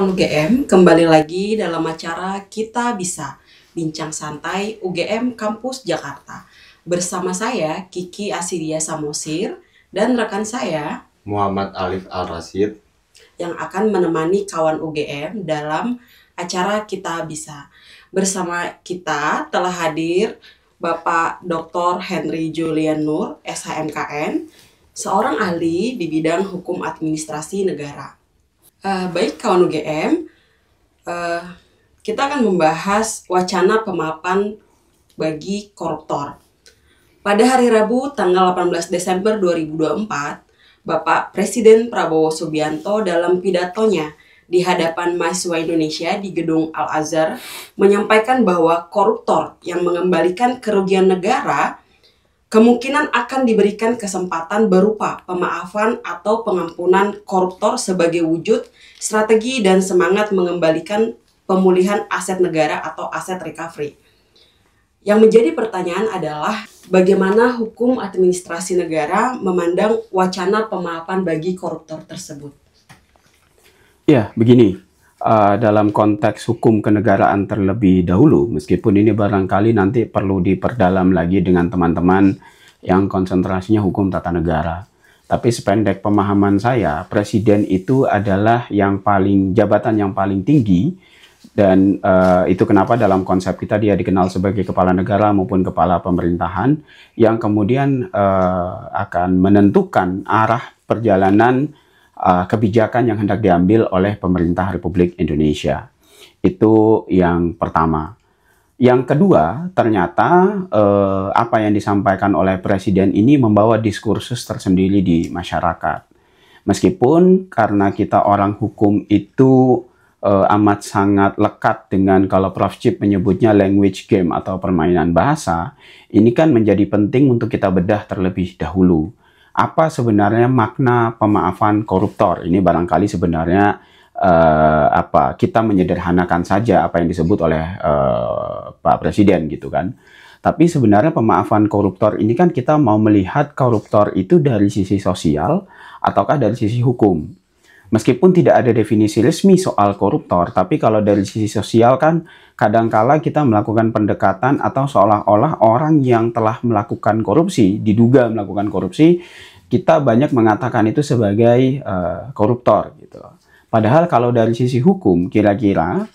kawan UGM, kembali lagi dalam acara Kita Bisa, Bincang Santai UGM Kampus Jakarta. Bersama saya, Kiki Asidia Samosir, dan rekan saya, Muhammad Alif Al-Rasyid, yang akan menemani kawan UGM dalam acara Kita Bisa. Bersama kita telah hadir Bapak Dr. Henry Julian Nur, SHMKN, seorang ahli di bidang hukum administrasi negara. Baik kawan UGM, kita akan membahas wacana pemaafan bagi koruptor. Pada hari Rabu tanggal 18 Desember 2024, Bapak Presiden Prabowo Subianto dalam pidatonya di hadapan mahasiswa Indonesia di Gedung Al-Azhar menyampaikan bahwa koruptor yang mengembalikan kerugian negara kemungkinan akan diberikan kesempatan berupa pemaafan atau pengampunan koruptor sebagai wujud strategi dan semangat mengembalikan pemulihan aset negara atau aset recovery. Yang menjadi pertanyaan adalah bagaimana hukum administrasi negara memandang wacana pemaafan bagi koruptor tersebut? Ya, begini. Dalam konteks hukum kenegaraan terlebih dahulu, meskipun ini barangkali nanti perlu diperdalam lagi dengan teman-teman yang konsentrasinya hukum tata negara. Tapi sependek pemahaman saya, presiden itu adalah jabatan yang paling tinggi, dan itu kenapa dalam konsep kita dia dikenal sebagai kepala negara maupun kepala pemerintahan yang kemudian akan menentukan arah perjalanan kebijakan yang hendak diambil oleh pemerintah Republik Indonesia. Itu yang pertama. Yang kedua, ternyata apa yang disampaikan oleh Presiden ini membawa diskursus tersendiri di masyarakat. Meskipun karena kita orang hukum itu amat sangat lekat dengan, kalau Prof. Chip menyebutnya language game atau permainan bahasa, ini kan menjadi penting untuk kita bedah terlebih dahulu. Apa sebenarnya makna pemaafan koruptor? Ini barangkali sebenarnya kita menyederhanakan saja apa yang disebut oleh Pak Presiden gitu kan. Tapi sebenarnya pemaafan koruptor ini kan kita mau melihat koruptor itu dari sisi sosial ataukah dari sisi hukum. Meskipun tidak ada definisi resmi soal koruptor, tapi kalau dari sisi sosial kan kadangkala kita melakukan pendekatan atau seolah-olah orang yang telah melakukan korupsi, diduga melakukan korupsi, kita banyak mengatakan itu sebagai koruptor gitu. Padahal kalau dari sisi hukum, kira-kira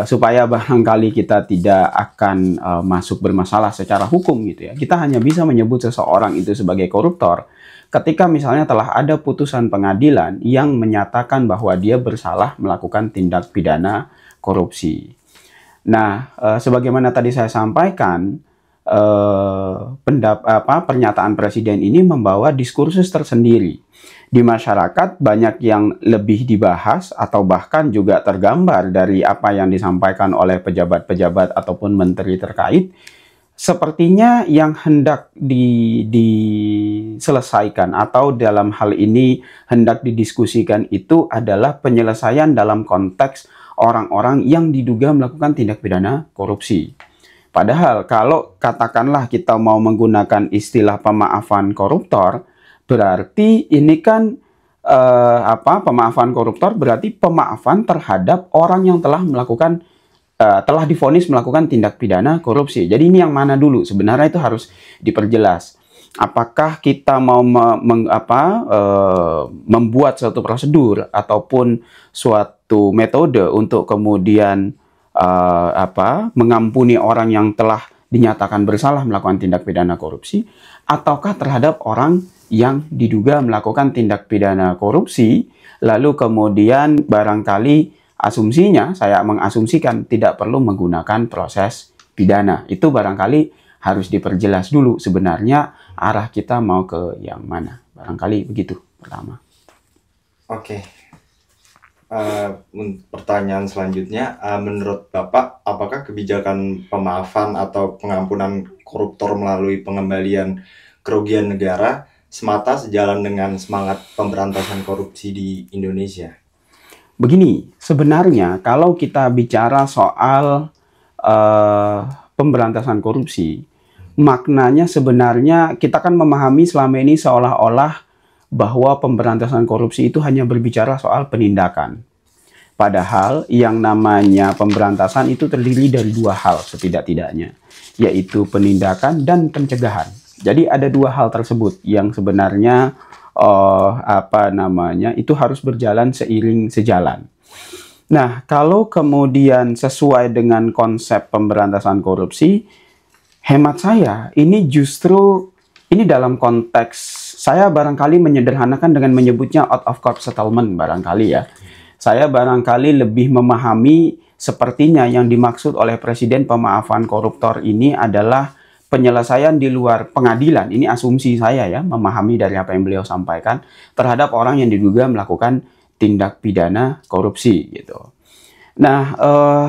supaya barangkali kita tidak akan masuk bermasalah secara hukum gitu ya, kita hanya bisa menyebut seseorang itu sebagai koruptor ketika misalnya telah ada putusan pengadilan yang menyatakan bahwa dia bersalah melakukan tindak pidana korupsi. Nah, sebagaimana tadi saya sampaikan, pernyataan Presiden ini membawa diskursus tersendiri. Di masyarakat banyak yang lebih dibahas atau bahkan juga tergambar dari apa yang disampaikan oleh pejabat-pejabat ataupun menteri terkait. Sepertinya yang hendak diselesaikan atau dalam hal ini hendak didiskusikan itu adalah penyelesaian dalam konteks orang-orang yang diduga melakukan tindak pidana korupsi. Padahal kalau katakanlah kita mau menggunakan istilah pemaafan koruptor, berarti ini kan pemaafan koruptor berarti pemaafan terhadap orang yang telah divonis melakukan tindak pidana korupsi. Jadi ini yang mana dulu? Sebenarnya itu harus diperjelas. Apakah kita mau membuat suatu prosedur ataupun suatu metode untuk kemudian mengampuni orang yang telah dinyatakan bersalah melakukan tindak pidana korupsi, ataukah terhadap orang yang diduga melakukan tindak pidana korupsi, lalu kemudian barangkali asumsinya, saya mengasumsikan tidak perlu menggunakan proses pidana. Itu barangkali harus diperjelas dulu sebenarnya arah kita mau ke yang mana. Barangkali begitu pertama. Oke. Pertanyaan selanjutnya, menurut Bapak, apakah kebijakan pemaafan atau pengampunan koruptor melalui pengembalian kerugian negara semata sejalan dengan semangat pemberantasan korupsi di Indonesia? Begini, sebenarnya kalau kita bicara soal pemberantasan korupsi, maknanya sebenarnya kita kan memahami selama ini seolah-olah bahwa pemberantasan korupsi itu hanya berbicara soal penindakan. Padahal yang namanya pemberantasan itu terdiri dari dua hal setidak-tidaknya, yaitu penindakan dan pencegahan. Jadi ada dua hal tersebut yang sebenarnya itu harus berjalan seiring sejalan. Nah, kalau kemudian sesuai dengan konsep pemberantasan korupsi, hemat saya ini justru ini dalam konteks saya barangkali menyederhanakan dengan menyebutnya out of court settlement barangkali ya. Saya barangkali lebih memahami sepertinya yang dimaksud oleh Presiden pemaafan koruptor ini adalah penyelesaian di luar pengadilan. Ini asumsi saya ya, memahami dari apa yang beliau sampaikan terhadap orang yang diduga melakukan tindak pidana korupsi gitu. Nah,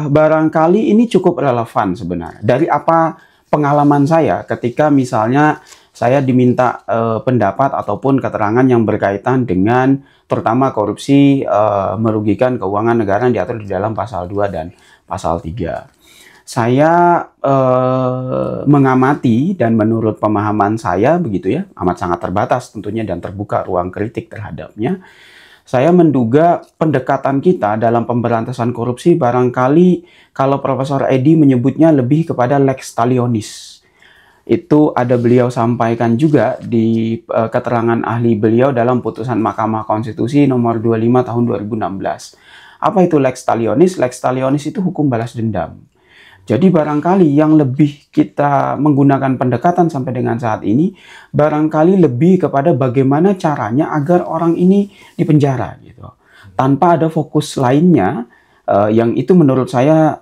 barangkali ini cukup relevan sebenarnya. Dari apa pengalaman saya ketika misalnya saya diminta pendapat ataupun keterangan yang berkaitan dengan terutama korupsi merugikan keuangan negara yang diatur di dalam pasal 2 dan pasal 3. Saya mengamati dan menurut pemahaman saya begitu ya, amat sangat terbatas tentunya dan terbuka ruang kritik terhadapnya. Saya menduga pendekatan kita dalam pemberantasan korupsi barangkali kalau Profesor Edi menyebutnya lebih kepada lex talionis. Itu ada beliau sampaikan juga di keterangan ahli beliau dalam putusan Mahkamah Konstitusi nomor 25 tahun 2016. Apa itu lex talionis? Lex talionis itu hukum balas dendam. Jadi barangkali yang lebih kita menggunakan pendekatan sampai dengan saat ini, barangkali lebih kepada bagaimana caranya agar orang ini dipenjara gitu. Tanpa ada fokus lainnya yang itu menurut saya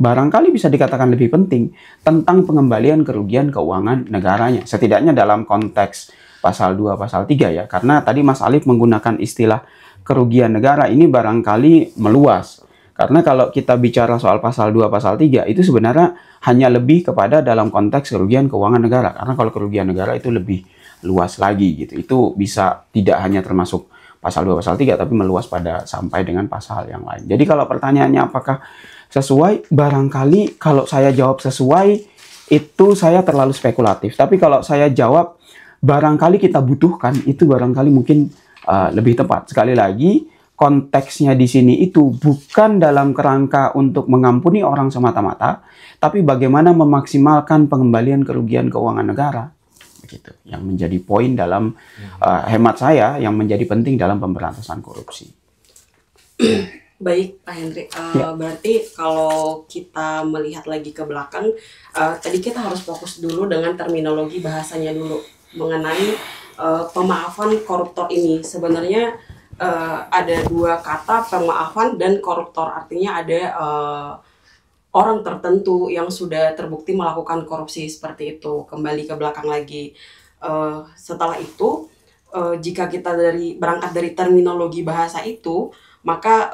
barangkali bisa dikatakan lebih penting tentang pengembalian kerugian keuangan negaranya. Setidaknya dalam konteks pasal 2, pasal 3 ya. Karena tadi Mas Alif menggunakan istilah kerugian negara ini barangkali meluas. Karena kalau kita bicara soal pasal 2, pasal 3 itu sebenarnya hanya lebih kepada dalam konteks kerugian keuangan negara. Karena kalau kerugian negara itu lebih luas lagi gitu. Itu bisa tidak hanya termasuk pasal 2, pasal 3 tapi meluas pada sampai dengan pasal yang lain. Jadi kalau pertanyaannya apakah sesuai, barangkali kalau saya jawab sesuai itu saya terlalu spekulatif. Tapi kalau saya jawab barangkali kita butuhkan, itu barangkali mungkin lebih tepat. Sekali lagi, konteksnya di sini itu bukan dalam kerangka untuk mengampuni orang semata-mata, tapi bagaimana memaksimalkan pengembalian kerugian keuangan negara. Begitu, yang menjadi poin dalam hemat saya, yang menjadi penting dalam pemberantasan korupsi. Baik, Pak Hendri. Berarti kalau kita melihat lagi ke belakang, tadi kita harus fokus dulu dengan terminologi bahasanya dulu mengenai pemaafan koruptor ini. Sebenarnya ada dua kata, pemaafan dan koruptor. Artinya ada orang tertentu yang sudah terbukti melakukan korupsi seperti itu. Kembali ke belakang lagi. Setelah itu, jika kita berangkat dari terminologi bahasa itu, maka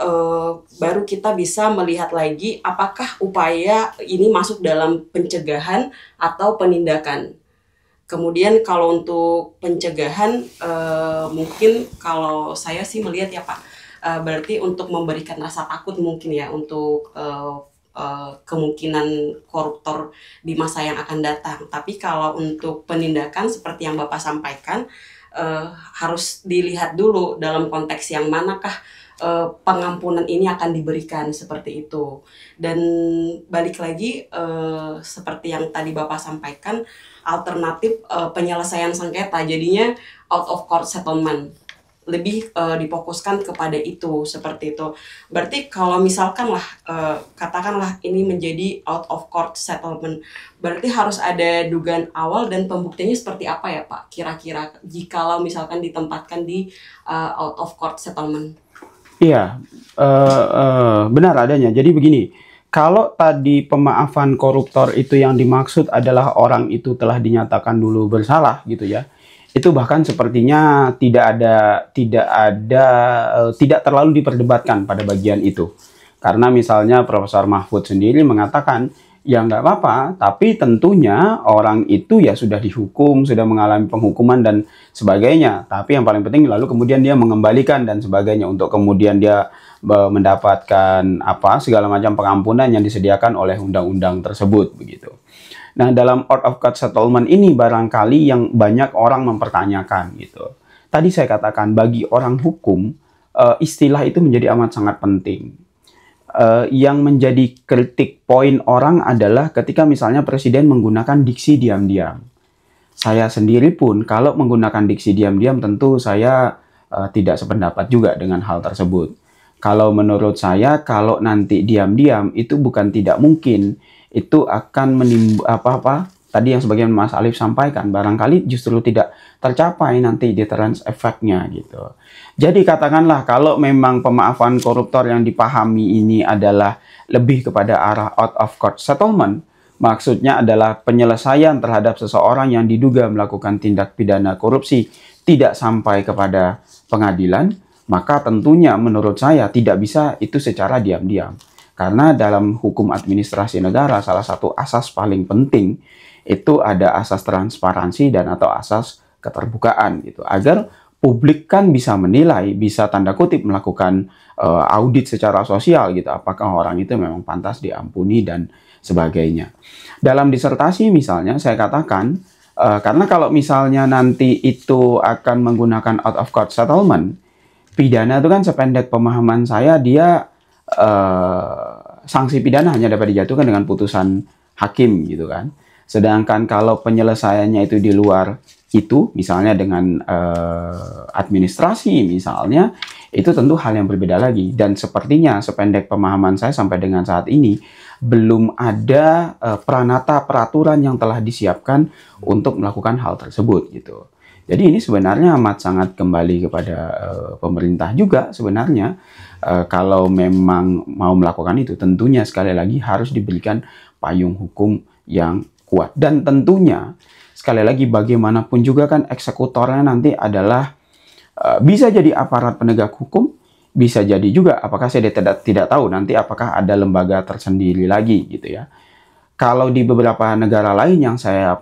baru kita bisa melihat lagi apakah upaya ini masuk dalam pencegahan atau penindakan. Kemudian kalau untuk pencegahan mungkin kalau saya sih melihat ya Pak, berarti untuk memberikan rasa takut mungkin ya untuk kemungkinan koruptor di masa yang akan datang. Tapi kalau untuk penindakan seperti yang Bapak sampaikan, harus dilihat dulu dalam konteks yang manakah pengampunan ini akan diberikan seperti itu. Dan balik lagi seperti yang tadi Bapak sampaikan, alternatif penyelesaian sengketa jadinya out of court settlement, lebih difokuskan kepada itu seperti itu. Berarti kalau misalkan lah katakanlah ini menjadi out of court settlement, berarti harus ada dugaan awal dan pembuktiannya seperti apa ya Pak kira-kira jikalau misalkan ditempatkan di out of court settlement? Iya, benar adanya. Jadi begini, kalau tadi pemaafan koruptor itu yang dimaksud adalah orang itu telah dinyatakan dulu bersalah gitu ya, itu bahkan sepertinya tidak terlalu diperdebatkan pada bagian itu. Karena misalnya Profesor Mahfud sendiri mengatakan, ya nggak apa-apa, tapi tentunya orang itu ya sudah dihukum, sudah mengalami penghukuman dan sebagainya. Tapi yang paling penting lalu kemudian dia mengembalikan dan sebagainya untuk kemudian dia mendapatkan segala macam pengampunan yang disediakan oleh undang-undang tersebut begitu. Nah, dalam out of court settlement ini barangkali yang banyak orang mempertanyakan gitu. Tadi saya katakan bagi orang hukum istilah itu menjadi amat sangat penting. yang menjadi kritik poin orang adalah ketika misalnya presiden menggunakan diksi diam-diam. Saya sendiri pun kalau menggunakan diksi diam-diam tentu saya tidak sependapat juga dengan hal tersebut. Kalau menurut saya, kalau nanti diam-diam itu bukan tidak mungkin, itu akan menimbulkan tadi yang sebagian Mas Alif sampaikan, barangkali justru tidak tercapai nanti deterrence efeknya gitu. Jadi katakanlah kalau memang pemaafan koruptor yang dipahami ini adalah lebih kepada arah out of court settlement, maksudnya adalah penyelesaian terhadap seseorang yang diduga melakukan tindak pidana korupsi tidak sampai kepada pengadilan, maka tentunya menurut saya tidak bisa itu secara diam-diam. Karena dalam hukum administrasi negara salah satu asas paling penting itu ada asas transparansi dan atau asas keterbukaan gitu. Agar publik kan bisa menilai, bisa tanda kutip melakukan audit secara sosial gitu. Apakah orang itu memang pantas diampuni dan sebagainya. Dalam disertasi misalnya saya katakan, karena kalau misalnya nanti itu akan menggunakan out of court settlement, pidana itu kan sependek pemahaman saya dia sanksi pidana hanya dapat dijatuhkan dengan putusan hakim gitu kan. Sedangkan kalau penyelesaiannya itu di luar itu, misalnya dengan administrasi misalnya, itu tentu hal yang berbeda lagi. Dan sepertinya sependek pemahaman saya sampai dengan saat ini belum ada pranata peraturan yang telah disiapkan untuk melakukan hal tersebut gitu. Jadi ini sebenarnya amat sangat kembali kepada pemerintah juga sebenarnya. Kalau memang mau melakukan itu, tentunya sekali lagi harus diberikan payung hukum yang kuat. Dan tentunya sekali lagi bagaimanapun juga kan eksekutornya nanti adalah bisa jadi aparat penegak hukum, bisa jadi juga apakah saya tidak tahu nanti apakah ada lembaga tersendiri lagi gitu ya. Kalau di beberapa negara lain yang saya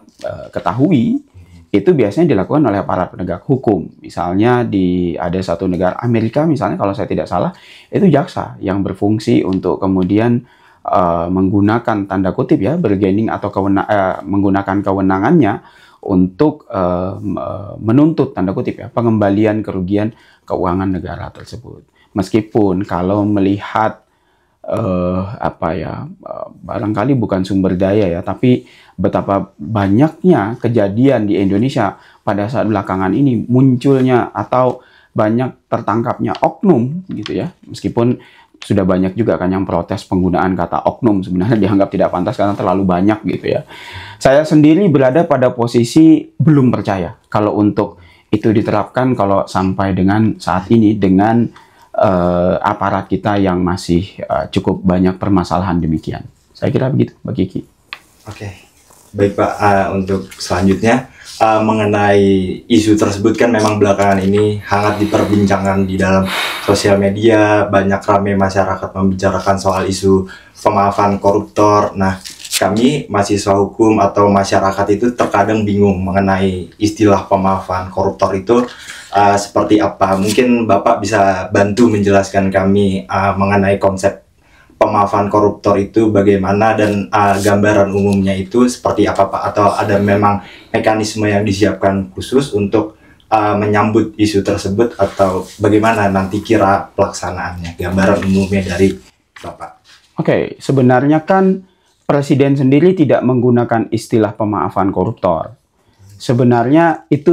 ketahui itu biasanya dilakukan oleh aparat penegak hukum. Misalnya ada satu negara Amerika misalnya kalau saya tidak salah, itu jaksa yang berfungsi untuk kemudian menggunakan tanda kutip ya bargaining atau menggunakan kewenangannya untuk menuntut tanda kutip ya pengembalian kerugian keuangan negara tersebut. Meskipun kalau melihat barangkali bukan sumber daya ya, tapi betapa banyaknya kejadian di Indonesia pada saat belakangan ini munculnya atau banyak tertangkapnya oknum gitu ya, meskipun sudah banyak juga kan yang protes penggunaan kata oknum sebenarnya dianggap tidak pantas karena terlalu banyak gitu ya. Saya sendiri berada pada posisi belum percaya kalau untuk itu diterapkan kalau sampai dengan saat ini dengan aparat kita yang masih cukup banyak permasalahan demikian. Saya kira begitu, Mbak Kiki. Oke, baik Pak. Untuk selanjutnya mengenai isu tersebut kan memang belakangan ini hangat diperbincangkan di dalam sosial media, banyak ramai masyarakat membicarakan soal isu pemaafan koruptor. Nah, kami mahasiswa hukum atau masyarakat itu terkadang bingung mengenai istilah pemaafan koruptor itu seperti apa. Mungkin Bapak bisa bantu menjelaskan kami mengenai konsep pemaafan koruptor itu bagaimana dan gambaran umumnya itu seperti apa Pak, atau ada memang mekanisme yang disiapkan khusus untuk menyambut isu tersebut, atau bagaimana nanti kira pelaksanaannya, gambaran umumnya dari Bapak. Oke, sebenarnya kan Presiden sendiri tidak menggunakan istilah pemaafan koruptor. Sebenarnya itu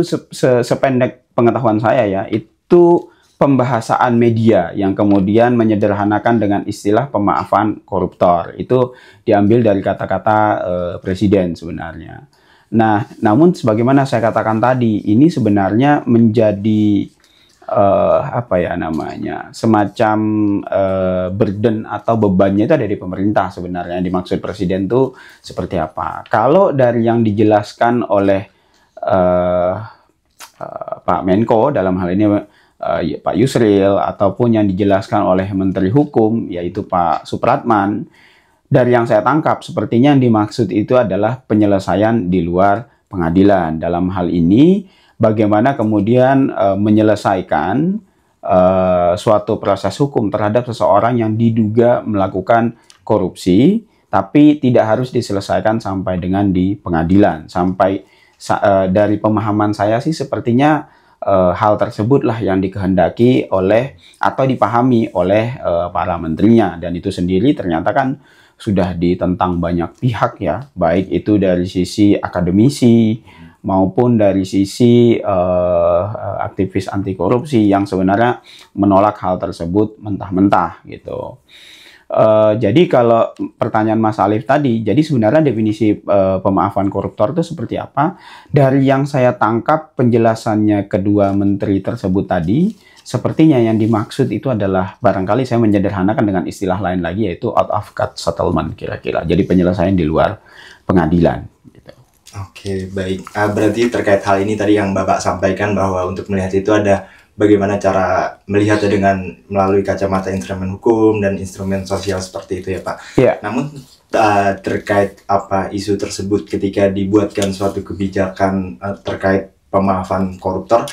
sependek pengetahuan saya ya, itu pembahasaan media yang kemudian menyederhanakan dengan istilah pemaafan koruptor. Itu diambil dari kata-kata presiden sebenarnya. Nah, namun sebagaimana saya katakan tadi, ini sebenarnya menjadi semacam burden atau bebannya itu ada di pemerintah sebenarnya. Yang dimaksud presiden itu seperti apa? Kalau dari yang dijelaskan oleh Pak Menko dalam hal ini Pak Yusril ataupun yang dijelaskan oleh Menteri Hukum yaitu Pak Supratman, dari yang saya tangkap sepertinya yang dimaksud itu adalah penyelesaian di luar pengadilan. Dalam hal ini bagaimana kemudian menyelesaikan suatu proses hukum terhadap seseorang yang diduga melakukan korupsi, tapi tidak harus diselesaikan sampai dengan di pengadilan. Sampai dari pemahaman saya sih sepertinya hal tersebutlah yang dikehendaki oleh atau dipahami oleh para menterinya, dan itu sendiri ternyata kan sudah ditentang banyak pihak ya, baik itu dari sisi akademisi maupun dari sisi aktivis anti korupsi yang sebenarnya menolak hal tersebut mentah-mentah gitu. Jadi kalau pertanyaan Mas Alif tadi, jadi sebenarnya definisi pemaafan koruptor itu seperti apa? Dari yang saya tangkap penjelasannya kedua menteri tersebut tadi, sepertinya yang dimaksud itu adalah, barangkali saya menyederhanakan dengan istilah lain lagi, yaitu out of court settlement kira-kira. Jadi penyelesaian di luar pengadilan. Gitu. Oke, baik. Berarti terkait hal ini tadi yang Bapak sampaikan bahwa untuk melihat itu ada bagaimana cara melihatnya dengan melalui kacamata instrumen hukum dan instrumen sosial seperti itu ya Pak. Yeah. Namun terkait apa isu tersebut ketika dibuatkan suatu kebijakan terkait pemaafan koruptor,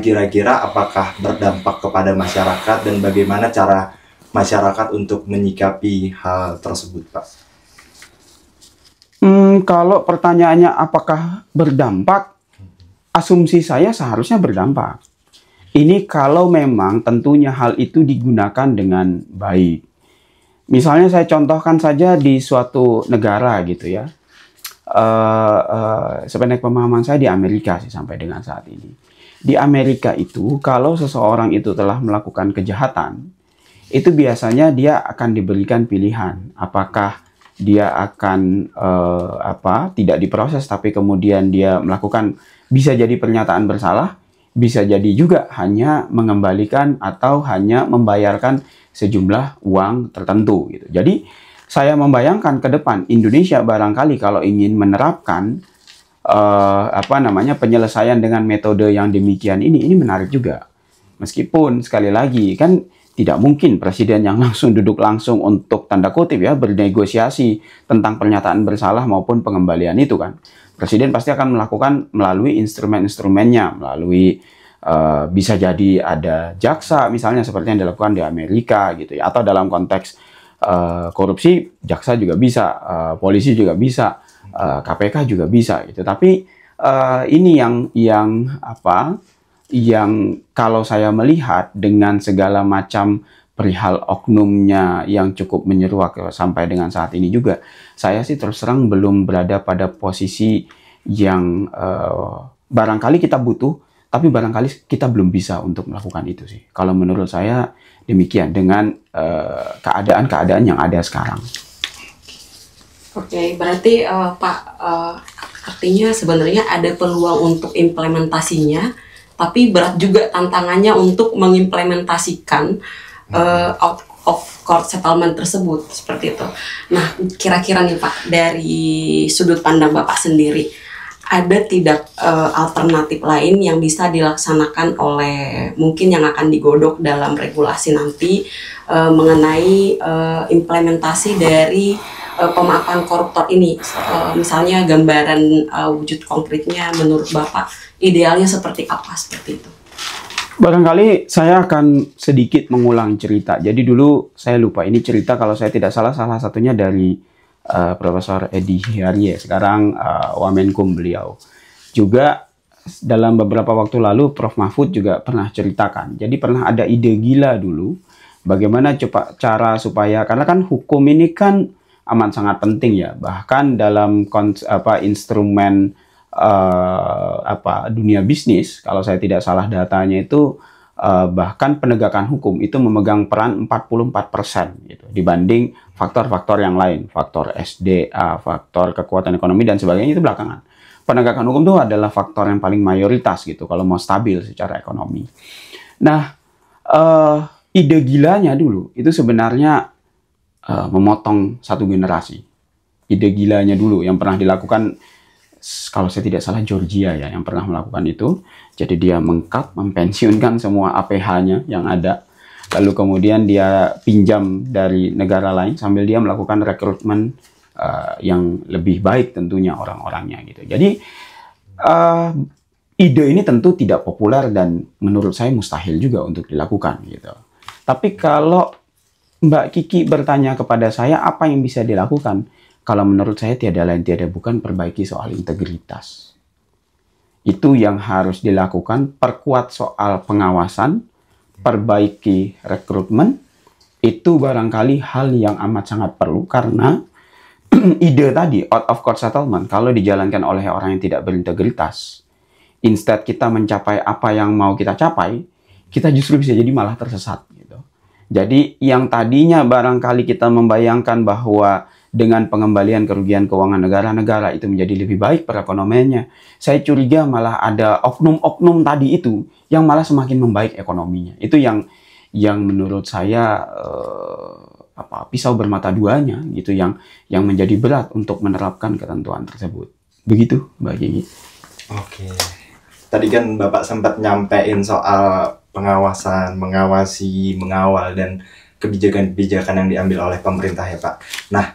kira-kira apakah berdampak kepada masyarakat dan bagaimana cara masyarakat untuk menyikapi hal tersebut Pak? Kalau pertanyaannya apakah berdampak, asumsi saya seharusnya berdampak. Ini kalau memang tentunya hal itu digunakan dengan baik. Misalnya saya contohkan saja di suatu negara gitu ya. Sependek pemahaman saya di Amerika sih sampai dengan saat ini. Di Amerika itu kalau seseorang itu telah melakukan kejahatan, itu biasanya dia akan diberikan pilihan. Apakah dia akan tidak diproses tapi kemudian dia melakukan, bisa jadi pernyataan bersalah, bisa jadi juga hanya mengembalikan atau hanya membayarkan sejumlah uang tertentu gitu. Jadi saya membayangkan ke depan Indonesia barangkali kalau ingin menerapkan penyelesaian dengan metode yang demikian ini menarik juga. Meskipun sekali lagi kan tidak mungkin presiden yang langsung duduk langsung untuk tanda kutip ya bernegosiasi tentang pernyataan bersalah maupun pengembalian itu kan. Presiden pasti akan melakukan melalui instrumen-instrumennya, melalui bisa jadi ada jaksa misalnya seperti yang dilakukan di Amerika gitu ya, atau dalam konteks korupsi jaksa juga bisa, polisi juga bisa, KPK juga bisa gitu. Tapi ini yang kalau saya melihat dengan segala macam perihal oknumnya yang cukup menyeruak sampai dengan saat ini juga, saya sih terus terang belum berada pada posisi yang barangkali kita butuh, tapi barangkali kita belum bisa untuk melakukan itu sih. Kalau menurut saya demikian dengan keadaan-keadaan yang ada sekarang. Oke, berarti Pak, artinya sebenarnya ada peluang untuk implementasinya, tapi berat juga tantangannya untuk mengimplementasikan out of court settlement tersebut, seperti itu. Nah, kira-kira nih Pak, dari sudut pandang Bapak sendiri, ada tidak alternatif lain yang bisa dilaksanakan oleh mungkin yang akan digodok dalam regulasi nanti mengenai implementasi dari pemaafan koruptor ini? Misalnya gambaran wujud konkretnya menurut Bapak idealnya seperti apa, seperti itu? Barangkali saya akan sedikit mengulang cerita. Jadi dulu saya lupa ini cerita kalau saya tidak salah satunya dari Profesor Edi Hiarie, sekarang Wamenkum beliau. Juga dalam beberapa waktu lalu Prof. Mahfud juga pernah ceritakan. Jadi pernah ada ide gila dulu, bagaimana cara supaya, karena kan hukum ini kan amat sangat penting ya, bahkan dalam instrumen dunia bisnis, kalau saya tidak salah datanya itu bahkan penegakan hukum itu memegang peran 44% gitu, dibanding faktor-faktor yang lain, faktor SDA, faktor kekuatan ekonomi dan sebagainya itu belakangan. Penegakan hukum itu adalah faktor yang paling mayoritas gitu kalau mau stabil secara ekonomi. Nah, ide gilanya dulu itu sebenarnya memotong satu generasi. Ide gilanya dulu yang pernah dilakukan, kalau saya tidak salah Georgia ya yang pernah melakukan itu. Jadi dia mempensiunkan semua APH-nya yang ada, lalu kemudian dia pinjam dari negara lain sambil dia melakukan rekrutmen yang lebih baik tentunya orang-orangnya gitu. Jadi ide ini tentu tidak populer dan menurut saya mustahil juga untuk dilakukan gitu. Tapi kalau Mbak Kiki bertanya kepada saya apa yang bisa dilakukan, kalau menurut saya tiada lain tiada bukan perbaiki soal integritas. Itu yang harus dilakukan, perkuat soal pengawasan, perbaiki rekrutmen, itu barangkali hal yang amat sangat perlu karena ide tadi, out of court settlement, kalau dijalankan oleh orang yang tidak berintegritas, instead kita mencapai apa yang mau kita capai, kita justru bisa jadi malah tersesat. Gitu. Jadi yang tadinya barangkali kita membayangkan bahwa dengan pengembalian kerugian keuangan negara-negara itu menjadi lebih baik perekonomiannya, saya curiga malah ada oknum-oknum tadi itu yang malah semakin membaik ekonominya. Itu yang menurut saya pisau bermata duanya gitu, yang menjadi berat untuk menerapkan ketentuan tersebut. Begitu, Mbak Gigi. Oke. Tadi kan Bapak sempat nyampein soal pengawasan, mengawasi, mengawal, dan kebijakan-kebijakan yang diambil oleh pemerintah ya Pak. Nah,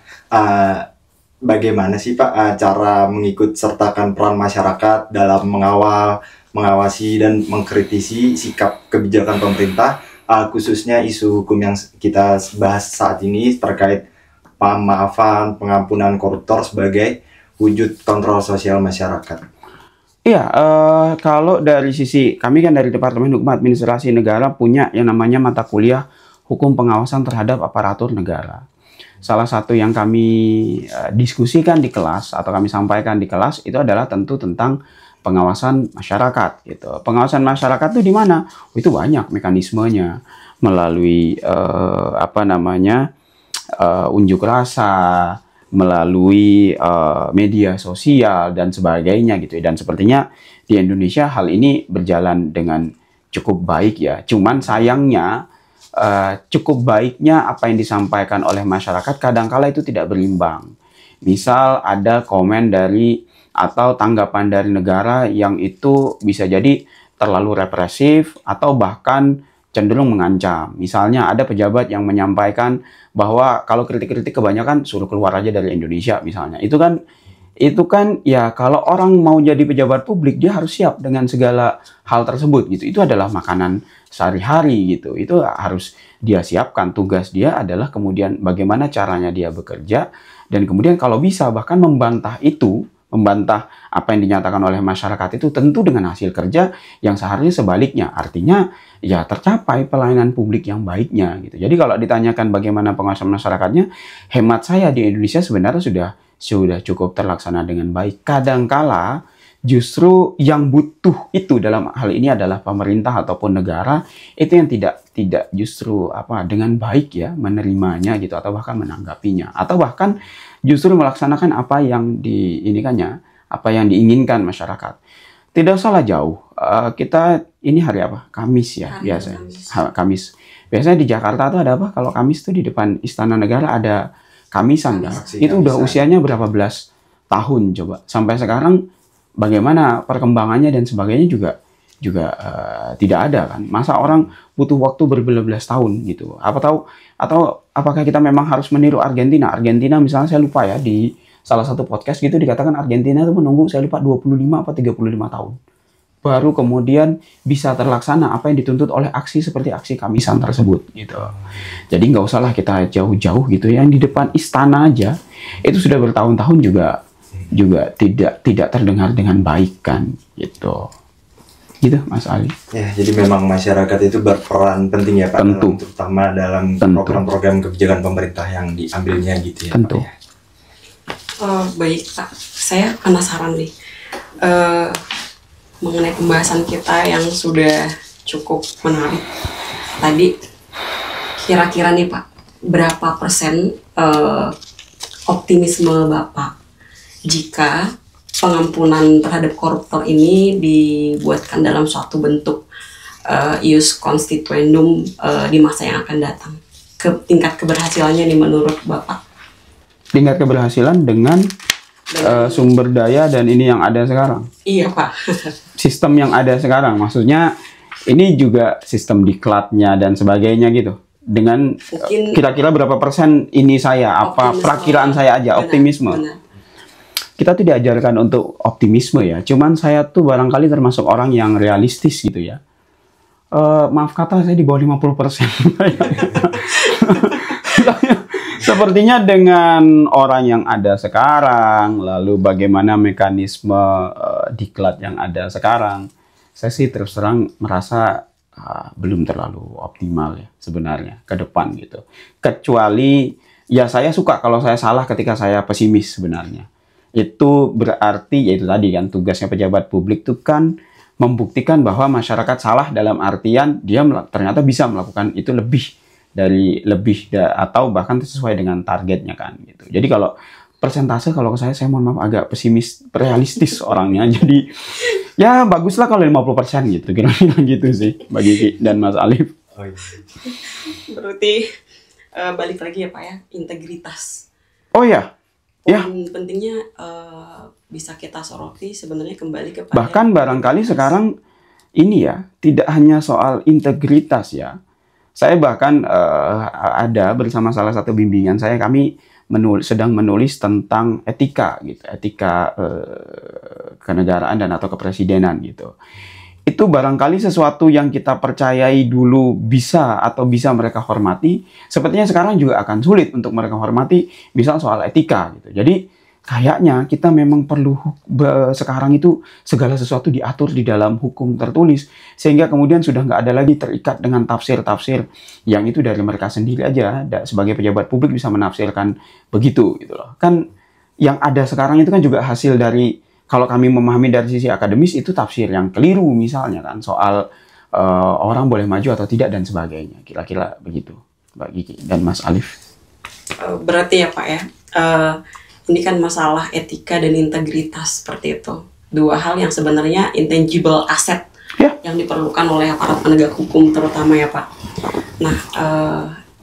bagaimana sih Pak cara mengikut sertakan peran masyarakat dalam mengawal, mengawasi, dan mengkritisi sikap kebijakan pemerintah, khususnya isu hukum yang kita bahas saat ini terkait pemaafan, pengampunan koruptor sebagai wujud kontrol sosial masyarakat? Iya, kalau dari sisi kami kan dari Departemen Hukum Administrasi Negara punya yang namanya mata kuliah Hukum Pengawasan Terhadap Aparatur Negara. Salah satu yang kami diskusikan di kelas atau kami sampaikan di kelas itu adalah tentu tentang pengawasan masyarakat. Gitu. Pengawasan masyarakat itu di mana? Itu banyak mekanismenya melalui unjuk rasa, melalui media sosial dan sebagainya gitu. Dan sepertinya di Indonesia hal ini berjalan dengan cukup baik ya. Cuman sayangnya cukup baiknya apa yang disampaikan oleh masyarakat kadangkala itu tidak berimbang. Misal ada komen dari atau tanggapan dari negara yang itu bisa jadi terlalu represif atau bahkan cenderung mengancam. Misalnya ada pejabat yang menyampaikan bahwa kalau kritik-kritik kebanyakan suruh keluar aja dari Indonesia misalnya. Itu kan ya kalau orang mau jadi pejabat publik dia harus siap dengan segala hal tersebut gitu. Itu adalah makanan sehari-hari gitu. Itu harus dia siapkan. Tugas dia adalah kemudian bagaimana caranya dia bekerja dan kemudian kalau bisa bahkan membantah apa yang dinyatakan oleh masyarakat itu tentu dengan hasil kerja yang seharusnya sebaliknya. Artinya ya tercapai pelayanan publik yang baiknya gitu. Jadi kalau ditanyakan bagaimana pengawasan masyarakatnya, hemat saya di Indonesia sebenarnya sudah cukup terlaksana dengan baik. Kadangkala justru yang butuh itu dalam hal ini adalah pemerintah ataupun negara itu yang tidak justru dengan baik ya menerimanya gitu atau bahkan menanggapinya atau bahkan justru melaksanakan apa yang diinginkan masyarakat. Tidak usahlah jauh. Kita ini hari apa? Kamis ya biasanya. Kamis. Biasanya di Jakarta tuh ada apa? Kalau Kamis tuh di depan Istana Negara ada kamisan kan? Itu udah usianya berapa belas tahun coba. Sampai sekarang bagaimana perkembangannya dan sebagainya juga tidak ada kan. Masa orang butuh waktu berbelas-belas tahun gitu. Atau apakah kita memang harus meniru Argentina? Argentina misalnya saya lupa ya di salah satu podcast gitu dikatakan Argentina itu menunggu saya lupa 25 atau 35 tahun. Baru kemudian bisa terlaksana apa yang dituntut oleh aksi seperti aksi kamisan tersebut gitu. Jadi nggak usahlah kita jauh-jauh gitu ya. Yang di depan istana aja itu sudah bertahun-tahun juga tidak terdengar dengan baik kan gitu. Gitu Mas Ali. Ya, jadi memang masyarakat itu berperan penting ya Pak, terutama dalam program-program kebijakan pemerintah yang diambilnya gitu ya. Tentu. Pak, ya. Baik Pak, saya penasaran nih mengenai pembahasan kita yang sudah cukup menarik tadi. Kira-kira nih Pak, berapa persen optimisme Bapak jika pengampunan terhadap koruptor ini dibuatkan dalam suatu bentuk ius constituendum di masa yang akan datang? Tingkat keberhasilannya nih menurut Bapak? Tingkat keberhasilan dengan sumber daya dan ini yang ada sekarang. Iya Pak. Sistem yang ada sekarang, maksudnya ini juga sistem diklatnya dan sebagainya gitu. Dengan kira-kira berapa persen ini perakiraan saya aja, optimisme. Benar. Kita tuh diajarkan untuk optimisme ya, cuman saya tuh barangkali termasuk orang yang realistis gitu ya. Maaf kata saya di bawah 50%. Sepertinya dengan orang yang ada sekarang, lalu bagaimana mekanisme diklat yang ada sekarang, saya sih terus terang merasa belum terlalu optimal ya sebenarnya ke depan gitu. Kecuali ya saya suka kalau saya salah ketika saya pesimis sebenarnya. Itu berarti yaitu tadi kan tugasnya pejabat publik itu kan membuktikan bahwa masyarakat salah dalam artian dia ternyata bisa melakukan itu atau bahkan sesuai dengan targetnya kan gitu. Jadi kalau persentase kalau saya mohon maaf agak pesimis, realistis orangnya. Jadi ya baguslah kalau 50% gitu. Kira-kira gitu sih Mbak Gigi dan Mas Alif. Oh, iya. Berarti balik lagi ya Pak ya, integritas. Oh ya. Ya. Pentingnya bisa kita soroti sebenarnya kembali kepada bahkan barangkali sekarang ini ya tidak hanya soal integritas ya. Saya bahkan ada bersama salah satu bimbingan saya, kami sedang menulis tentang etika gitu, etika kenegaraan dan atau kepresidenan gitu. Itu barangkali sesuatu yang kita percayai dulu bisa mereka hormati, sepertinya sekarang juga akan sulit untuk mereka hormati, misal soal etika gitu. Jadi kayaknya kita memang perlu sekarang itu segala sesuatu diatur di dalam hukum tertulis, sehingga kemudian sudah nggak ada lagi terikat dengan tafsir-tafsir yang itu dari mereka sendiri aja. Sebagai pejabat publik bisa menafsirkan begitu gitu loh. Kan yang ada sekarang itu kan juga hasil dari, kalau kami memahami dari sisi akademis, itu tafsir yang keliru misalnya kan soal orang boleh maju atau tidak dan sebagainya. Kira-kira begitu Mbak Gigi dan Mas Alif. Berarti ya Pak ya, ini kan masalah etika dan integritas seperti itu. Dua hal yang sebenarnya intangible asset yang diperlukan oleh aparat penegak hukum terutama ya Pak. Nah,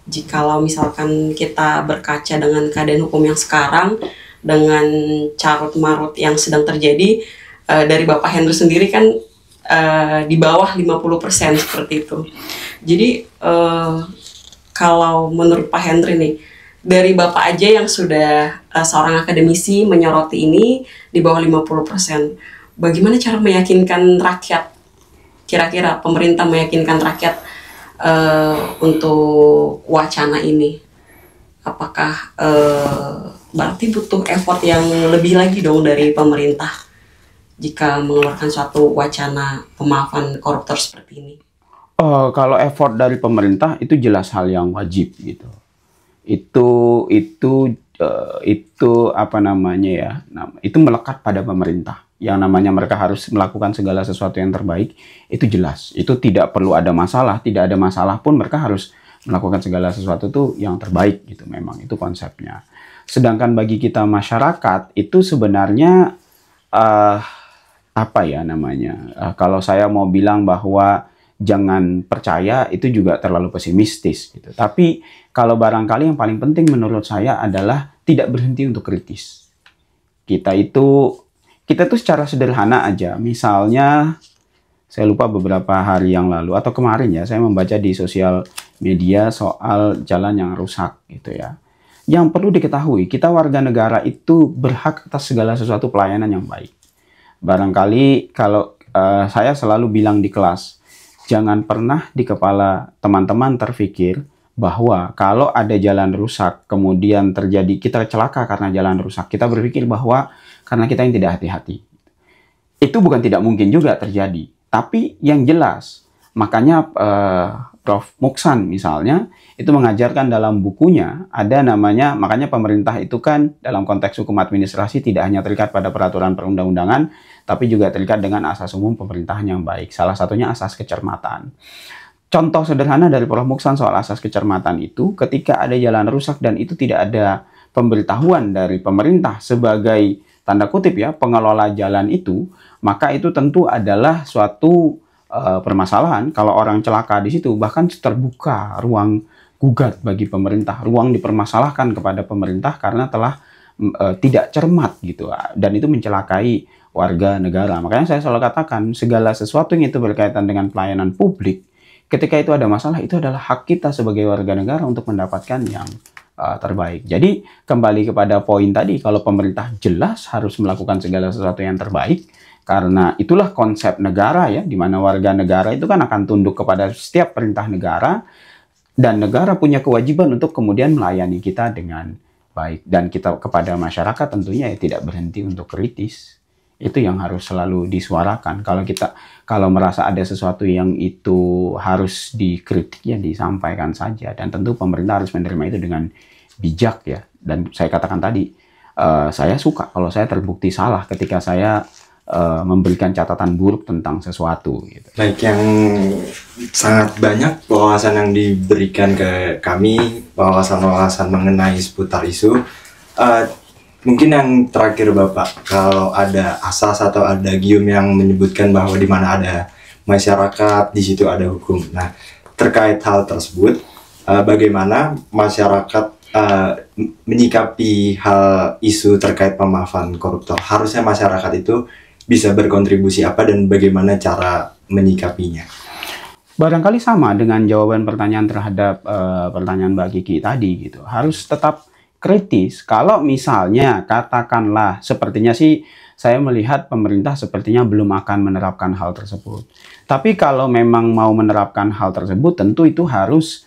jikalau misalkan kita berkaca dengan keadaan hukum yang sekarang, dengan carut marut yang sedang terjadi, dari Bapak Henry sendiri kan di bawah 50% seperti itu. Jadi kalau menurut Pak Henry nih, dari Bapak aja yang sudah seorang akademisi menyoroti ini di bawah 50%. Bagaimana cara meyakinkan rakyat? Kira-kira pemerintah meyakinkan rakyat untuk wacana ini? Apakah berarti butuh effort yang lebih lagi dong dari pemerintah jika mengeluarkan suatu wacana pemaafan koruptor seperti ini? Kalau effort dari pemerintah itu jelas hal yang wajib gitu. Itu apa namanya ya? Itu melekat pada pemerintah. Yang namanya mereka harus melakukan segala sesuatu yang terbaik, itu jelas. Itu tidak perlu ada masalah, tidak ada masalah pun mereka harus melakukan segala sesuatu itu yang terbaik gitu. Memang itu konsepnya. Sedangkan bagi kita masyarakat itu sebenarnya apa ya namanya? Kalau saya mau bilang bahwa jangan percaya, itu juga terlalu pesimistis gitu. Tapi kalau barangkali yang paling penting menurut saya adalah tidak berhenti untuk kritis. Kita tuh secara sederhana aja, misalnya saya lupa beberapa hari yang lalu atau kemarin ya, saya membaca di sosial media soal jalan yang rusak gitu ya. Yang perlu diketahui, kita warga negara itu berhak atas segala sesuatu pelayanan yang baik. Barangkali kalau saya selalu bilang di kelas, jangan pernah di kepala teman-teman terfikir bahwa kalau ada jalan rusak, kemudian terjadi kita celaka karena jalan rusak, kita berpikir bahwa karena kita yang tidak hati-hati. Itu bukan tidak mungkin juga terjadi. Tapi yang jelas, makanya Prof. Muksan misalnya, itu mengajarkan dalam bukunya, ada namanya, makanya pemerintah itu kan dalam konteks hukum administrasi tidak hanya terikat pada peraturan perundang-undangan, tapi juga terikat dengan asas umum pemerintahan yang baik. Salah satunya asas kecermatan. Contoh sederhana dari Prof. Muksan soal asas kecermatan itu, ketika ada jalan rusak dan itu tidak ada pemberitahuan dari pemerintah sebagai tanda kutip ya, pengelola jalan itu, maka itu tentu adalah suatu permasalahan. Kalau orang celaka di situ, bahkan terbuka ruang gugat bagi pemerintah, ruang dipermasalahkan kepada pemerintah karena telah tidak cermat gitu, dan itu mencelakai warga negara. Makanya saya selalu katakan, segala sesuatu yang itu berkaitan dengan pelayanan publik, ketika itu ada masalah, itu adalah hak kita sebagai warga negara untuk mendapatkan yang terbaik. Jadi kembali kepada poin tadi, kalau pemerintah jelas harus melakukan segala sesuatu yang terbaik, karena itulah konsep negara ya, di mana warga negara itu kan akan tunduk kepada setiap perintah negara, dan negara punya kewajiban untuk kemudian melayani kita dengan baik. Dan kita kepada masyarakat tentunya ya tidak berhenti untuk kritis. Itu yang harus selalu disuarakan. Kalau merasa ada sesuatu yang itu harus dikritik, ya disampaikan saja. Dan tentu pemerintah harus menerima itu dengan bijak ya. Dan saya katakan tadi, saya suka kalau saya terbukti salah ketika saya memberikan catatan buruk tentang sesuatu. Gitu. Baik, yang sangat banyak wawasan yang diberikan ke kami, wawasan-wawasan mengenai seputar isu. Mungkin yang terakhir Bapak, kalau ada asas atau ada gium yang menyebutkan bahwa di mana ada masyarakat, di situ ada hukum. Nah, terkait hal tersebut, bagaimana masyarakat menyikapi hal isu terkait pemaafan koruptor? Harusnya masyarakat itu bisa berkontribusi apa dan bagaimana cara menyikapinya? Barangkali sama dengan jawaban pertanyaan terhadap pertanyaan Mbak Kiki tadi gitu. Harus tetap kritis. Kalau misalnya katakanlah sepertinya sih saya melihat pemerintah sepertinya belum akan menerapkan hal tersebut. Tapi kalau memang mau menerapkan hal tersebut tentu itu harus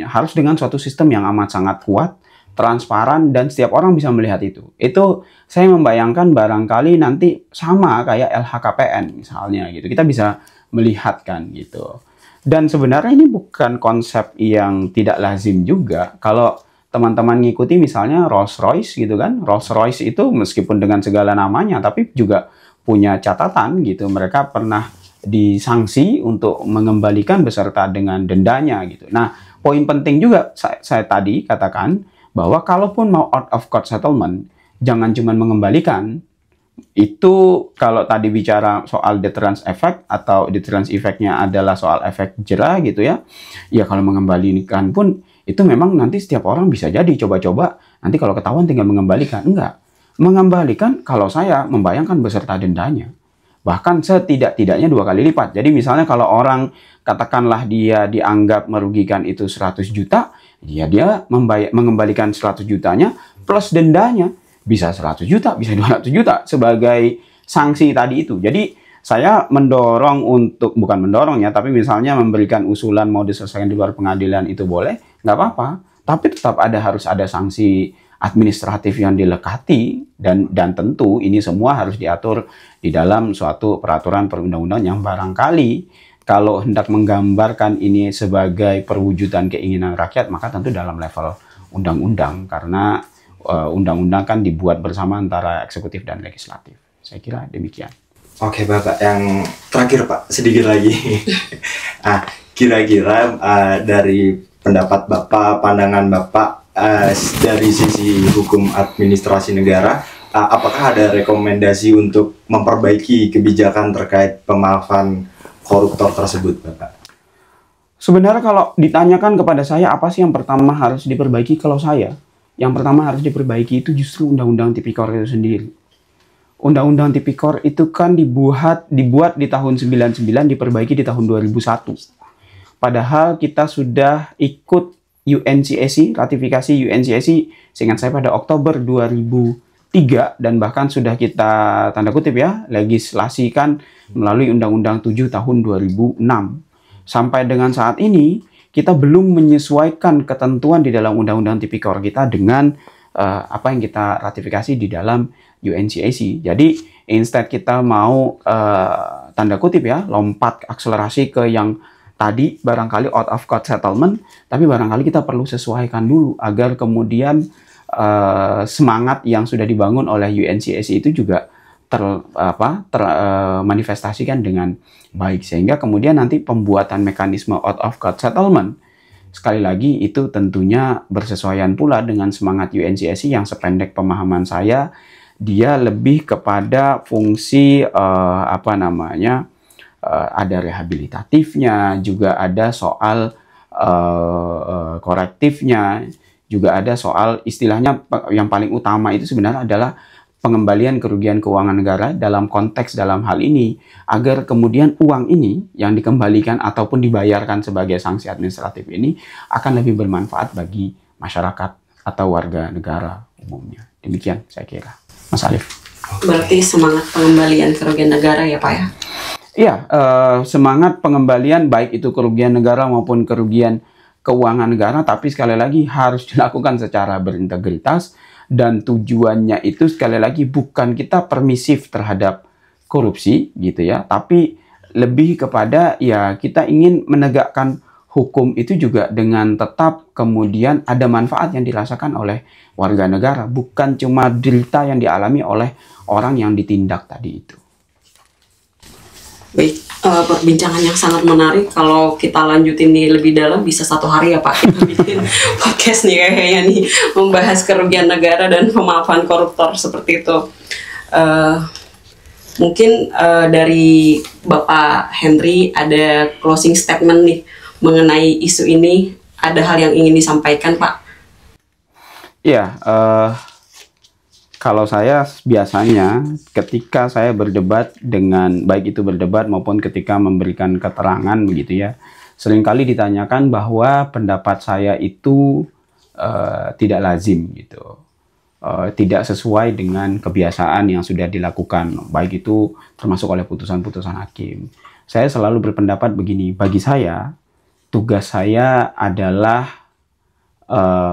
harus dengan suatu sistem yang amat sangat kuat, transparan, dan setiap orang bisa melihat itu. Itu saya membayangkan barangkali nanti sama kayak LHKPN misalnya gitu. Kita bisa melihat kan gitu. Dan sebenarnya ini bukan konsep yang tidak lazim juga. Kalau teman-teman ngikuti misalnya Rolls-Royce gitu kan. Rolls-Royce itu meskipun dengan segala namanya tapi juga punya catatan gitu. Mereka pernah disanksi untuk mengembalikan beserta dengan dendanya gitu. Nah, poin penting juga saya tadi katakan bahwa kalaupun mau out of court settlement, jangan cuma mengembalikan. Itu kalau tadi bicara soal deterrence effect atau deterrence effect-nya adalah soal efek jera gitu ya. Ya kalau mengembalikan pun itu memang nanti setiap orang bisa jadi coba-coba nanti kalau ketahuan tinggal mengembalikan. Enggak. Mengembalikan kalau saya membayangkan beserta dendanya. Bahkan setidak-tidaknya 2 kali lipat. Jadi misalnya kalau orang katakanlah dia dianggap merugikan itu 100 juta, dia mengembalikan 100 jutanya plus dendanya. Bisa 100 juta, bisa 200 juta sebagai sanksi tadi itu. Jadi saya mendorong untuk, bukan mendorong ya, tapi misalnya memberikan usulan mau diselesaikan di luar pengadilan itu boleh, nggak apa-apa. Tapi tetap harus ada sanksi administratif yang dilekati dan tentu ini semua harus diatur di dalam suatu peraturan perundang-undangan yang barangkali kalau hendak menggambarkan ini sebagai perwujudan keinginan rakyat maka tentu dalam level undang-undang karena undang-undang kan dibuat bersama antara eksekutif dan legislatif. Saya kira demikian. Oke Bapak, yang terakhir Pak, sedikit lagi. Kira-kira dari pendapat Bapak, pandangan Bapak dari sisi hukum administrasi negara, apakah ada rekomendasi untuk memperbaiki kebijakan terkait pemaafan koruptor tersebut Bapak? Sebenarnya kalau ditanyakan kepada saya apa sih yang pertama harus diperbaiki, kalau saya yang pertama harus diperbaiki itu justru Undang-Undang Tipikor itu sendiri. Undang-Undang Tipikor itu kan dibuat di tahun 99, diperbaiki di tahun 2001. Padahal kita sudah ikut UNCAC, ratifikasi UNCAC, seingat saya pada Oktober 2003, dan bahkan sudah kita tanda kutip ya, legislasikan melalui Undang-Undang 7 tahun 2006. Sampai dengan saat ini, kita belum menyesuaikan ketentuan di dalam Undang-Undang Tipikor kita dengan apa yang kita ratifikasi di dalam UNCAC. Jadi, instead kita mau tanda kutip ya, lompat akselerasi ke yang tadi barangkali out of court settlement, tapi barangkali kita perlu sesuaikan dulu agar kemudian semangat yang sudah dibangun oleh UNCAC itu juga manifestasikan dengan baik, sehingga kemudian nanti pembuatan mekanisme out of court settlement sekali lagi itu tentunya bersesuaian pula dengan semangat UNCAC yang sependek pemahaman saya dia lebih kepada fungsi ada rehabilitatifnya, juga ada soal korektifnya, juga ada soal istilahnya yang paling utama itu sebenarnya adalah pengembalian kerugian keuangan negara dalam konteks dalam hal ini agar kemudian uang ini yang dikembalikan ataupun dibayarkan sebagai sanksi administratif ini akan lebih bermanfaat bagi masyarakat atau warga negara umumnya. Demikian saya kira. Mas Alif. Berarti semangat pengembalian kerugian negara ya Pak ya? Iya, semangat pengembalian baik itu kerugian negara maupun kerugian keuangan negara, tapi sekali lagi harus dilakukan secara berintegritas dan tujuannya itu sekali lagi bukan kita permisif terhadap korupsi gitu ya, tapi lebih kepada ya kita ingin menegakkan hukum itu juga dengan tetap kemudian ada manfaat yang dirasakan oleh warga negara, bukan cuma derita yang dialami oleh orang yang ditindak tadi itu. Baik, perbincangan yang sangat menarik. Kalau kita lanjutin nih lebih dalam bisa 1 hari ya Pak, kita bikin podcast nih kayaknya nih, membahas kerugian negara dan pemaafan koruptor seperti itu. Mungkin dari Bapak Henry ada closing statement nih mengenai isu ini, ada hal yang ingin disampaikan Pak? Iya, kalau saya biasanya ketika saya berdebat dengan, baik itu berdebat maupun ketika memberikan keterangan begitu ya, seringkali ditanyakan bahwa pendapat saya itu tidak lazim gitu. Tidak sesuai dengan kebiasaan yang sudah dilakukan, baik itu termasuk oleh putusan-putusan hakim. Saya selalu berpendapat begini, bagi saya, tugas saya adalah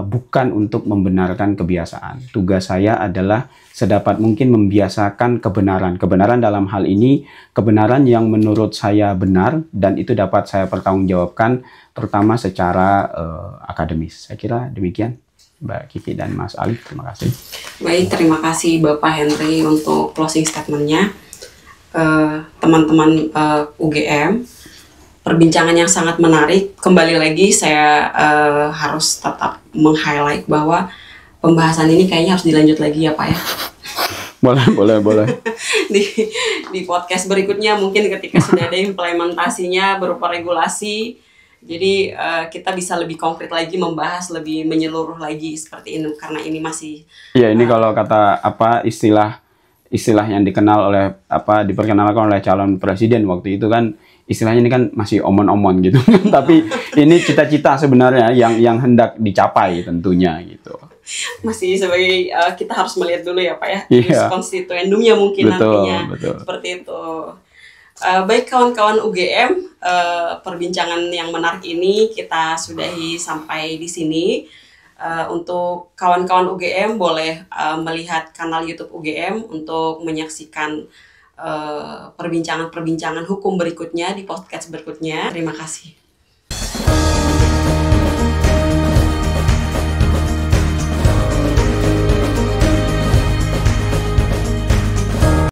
bukan untuk membenarkan kebiasaan. Tugas saya adalah sedapat mungkin membiasakan kebenaran. Kebenaran dalam hal ini, kebenaran yang menurut saya benar, dan itu dapat saya pertanggungjawabkan, terutama secara akademis. Saya kira demikian. Mbak Kiki dan Mas Alif, terima kasih. Baik, terima kasih Bapak Henry untuk closing statement-nya. Teman-teman UGM, perbincangan yang sangat menarik. Kembali lagi saya harus tetap meng-highlight bahwa pembahasan ini kayaknya harus dilanjut lagi ya Pak ya. Boleh. di podcast berikutnya mungkin ketika sudah ada implementasinya berupa regulasi. Jadi kita bisa lebih konkret lagi, membahas lebih menyeluruh lagi seperti ini, karena ini masih ini kalau kata istilah yang diperkenalkan oleh calon presiden waktu itu kan, istilahnya ini kan masih omon-omon gitu. Tapi ini cita-cita sebenarnya yang hendak dicapai tentunya gitu. Masih sebagai kita harus melihat dulu ya Pak ya, konstituendumnya mungkin betul. Seperti itu. Baik kawan-kawan UGM, perbincangan yang menarik ini kita sudahi sampai di sini. Untuk kawan-kawan UGM boleh melihat kanal YouTube UGM untuk menyaksikan perbincangan-perbincangan hukum berikutnya di podcast berikutnya. Terima kasih.